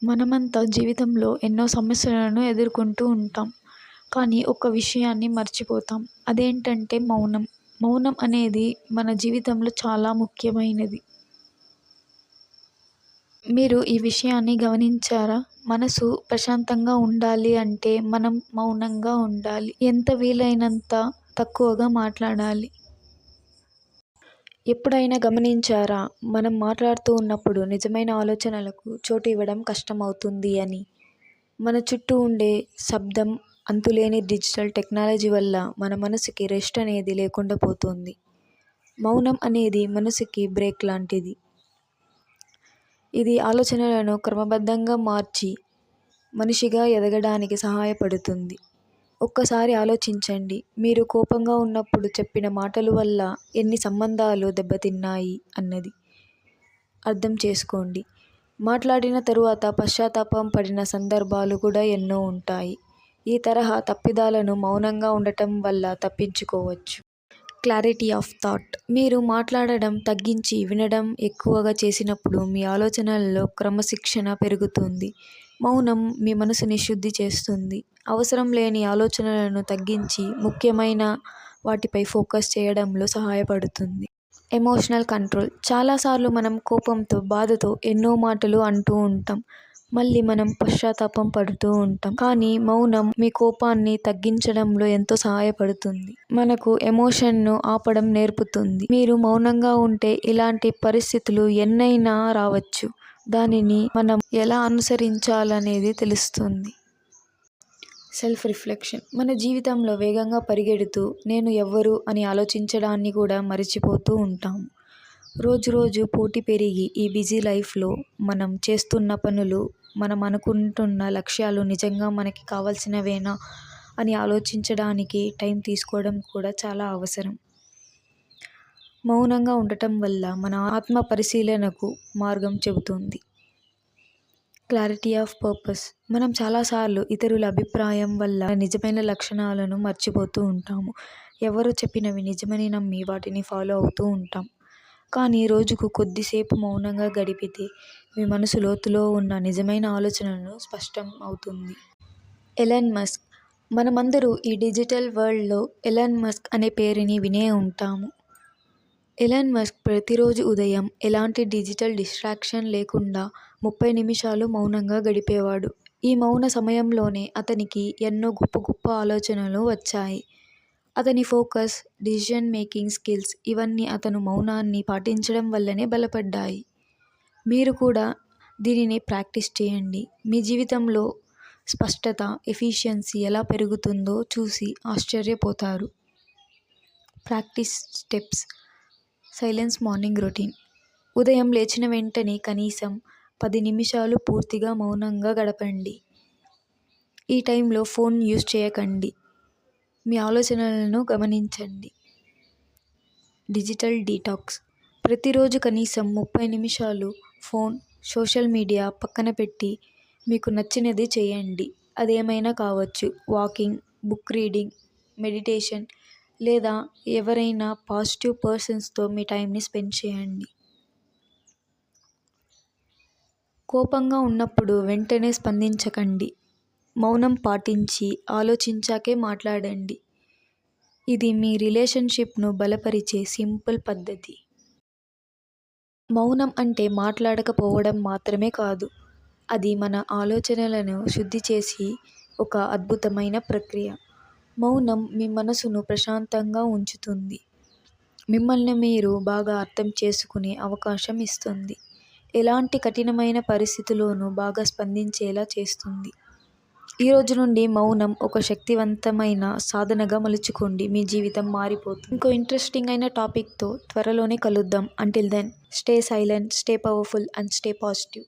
మనమంతా జీవితంలో ఎన్నో సమస్యలను ఎదుర్కొంటూ ఉంటాం. కానీ ఒక్క విషయాన్ని మర్చిపోతాం. అదేంటంటే మౌనం. మౌనం అనేది మన జీవితంలో చాలా ముఖ్యమైనది. మీరు ఈ విషయాన్ని గమనించారా? మనసు ప్రశాంతంగా ఉండాలి అంటే మనం మౌనంగా ఉండాలి. ఎంత వీలైనంత తక్కువగా మాట్లాడాలి. ఎప్పుడైనా గమనించారా? మనం మాట్లాడుతూ ఉన్నప్పుడు నిజమైన ఆలోచనలకు చోటు ఇవ్వడం కష్టమవుతుంది అని. మన చుట్టూ ఉండే శబ్దం, అంతులేని డిజిటల్ టెక్నాలజీ వల్ల మన మనసుకి రెస్ట్ అనేది లేకుండా పోతుంది. మౌనం అనేది మనసుకి బ్రేక్ లాంటిది. ఇది ఆలోచనలను క్రమబద్ధంగా మార్చి మనిషిగా ఎదగడానికి సహాయపడుతుంది. ఒక్కసారి ఆలోచించండి, మీరు కోపంగా ఉన్నప్పుడు చెప్పిన మాటల వల్ల ఎన్ని సంబంధాలు దెబ్బతిన్నాయి అన్నది అర్థం చేసుకోండి. మాట్లాడిన తరువాత పశ్చాత్తాపం పడిన సందర్భాలు కూడా ఎన్నో ఉంటాయి. ఈ తరహా తప్పిదాలను మౌనంగా ఉండటం వల్ల తప్పించుకోవచ్చు. Clarity of thought. మీరు మాట్లాడడం తగ్గించి వినడం ఎక్కువగా చేసినప్పుడు మీ ఆలోచనలలో క్రమశిక్షణ పెరుగుతుంది. మౌనం మీ మనసుని శుద్ధి చేస్తుంది. అవసరం లేని ఆలోచనలను తగ్గించి ముఖ్యమైన వాటిపై ఫోకస్ చేయడంలో సహాయపడుతుంది. Emotional control. చాలాసార్లు మనం కోపంతో, బాధతో ఎన్నో మాటలు అంటూ ఉంటాం. మళ్ళీ మనం పశ్చాత్తాపం పడుతూ ఉంటాం. కానీ మౌనం మీ కోపాన్ని తగ్గించడంలో ఎంతో సహాయపడుతుంది. మనకు ఎమోషన్ను ఆపడం నేర్పుతుంది. మీరు మౌనంగా ఉంటే ఇలాంటి పరిస్థితులు ఎన్నైనా రావచ్చు. దానిని మనం ఎలా అనుసరించాలనేది తెలుస్తుంది. Self reflection. మన జీవితంలో వేగంగా పరిగెడుతూ నేను ఎవ్వరు అని ఆలోచించడాన్ని కూడా మరిచిపోతూ ఉంటాము. రోజు పోటీ పెరిగి ఈ బిజీ లైఫ్లో మనం చేస్తున్న పనులు, మనం అనుకుంటున్న లక్ష్యాలు నిజంగా మనకి కావాల్సినవేనా అని ఆలోచించడానికి టైం తీసుకోవడం కూడా చాలా అవసరం. మౌనంగా ఉండటం వల్ల మన ఆత్మ పరిశీలనకు మార్గం చెబుతుంది. Clarity of purpose. మనం చాలాసార్లు ఇతరుల అభిప్రాయం వల్ల నిజమైన లక్షణాలను మర్చిపోతూ ఉంటాము. ఎవరో చెప్పినవి నిజమని నమ్మి వాటిని ఫాలో అవుతూ ఉంటాం. కానీ రోజుకు కొద్దిసేపు మౌనంగా గడిపితే మీ మనసు లోతులో ఉన్న నిజమైన ఆలోచనలను స్పష్టం అవుతుంది. Elon Musk. మనమందరూ ఈ డిజిటల్ వరల్డ్లో ఎలాన్ మస్క్ అనే పేరుని వినే ఉంటాము. ఎలాన్ మస్క్ ప్రతిరోజు ఉదయం ఎలాంటి డిజిటల్ డిస్ట్రాక్షన్ లేకుండా 30 నిమిషాలు మౌనంగా గడిపేవాడు. ఈ మౌన సమయంలోనే అతనికి ఎన్నో గొప్ప ఆలోచనలు వచ్చాయి. అతని ఫోకస్, డిసిషన్ మేకింగ్ స్కిల్స్ ఇవన్నీ అతను మౌనాన్ని పాటించడం వల్లనే బలపడ్డాయి. మీరు కూడా దీనిని ప్రాక్టీస్ చేయండి. మీ జీవితంలో స్పష్టత, ఎఫిషియన్సీ ఎలా పెరుగుతుందో చూసి ఆశ్చర్యపోతారు. Practice steps. Silence morning routine. ఉదయం లేచిన వెంటనే కనీసం 10 నిమిషాలు పూర్తిగా మౌనంగా గడపండి. ఈ టైంలో ఫోన్ యూజ్ చేయకండి. మీ ఆలోచనలను గమనించండి. Digital detox. ప్రతిరోజు కనీసం 30 నిమిషాలు ఫోన్, సోషల్ మీడియా పక్కన పెట్టి మీకు నచ్చినది చేయండి. అదేమైనా కావచ్చు. వాకింగ్, బుక్ రీడింగ్, మెడిటేషన్ లేదా ఎవరైనా పాజిటివ్ పర్సన్స్తో మీ టైంని స్పెండ్ చేయండి. కోపంగా ఉన్నప్పుడు వెంటనే స్పందించకండి. మౌనం పాటించి ఆలోచించాకే మాట్లాడండి. ఇది మీ రిలేషన్షిప్ను బలపరిచే సింపుల్ పద్ధతి. మౌనం అంటే మాట్లాడకపోవడం మాత్రమే కాదు. అది మన ఆలోచనలను శుద్ధి చేసి ఒక అద్భుతమైన ప్రక్రియ. మౌనం మీ మనసును ప్రశాంతంగా ఉంచుతుంది. మిమ్మల్ని మీరు బాగా అర్థం చేసుకునే అవకాశం ఇస్తుంది. ఎలాంటి కఠినమైన పరిస్థితుల్లోనూ బాగా స్పందించేలా చేస్తుంది. ఈ రోజు నుండి మౌనం ఒక శక్తివంతమైన సాధనగా మలుచుకోండి. మీ జీవితం మారిపోతుంది. ఇంకో ఇంట్రెస్టింగ్ అయిన టాపిక్తో త్వరలోనే కలుద్దాం. Until then, stay silent, stay powerful and stay positive.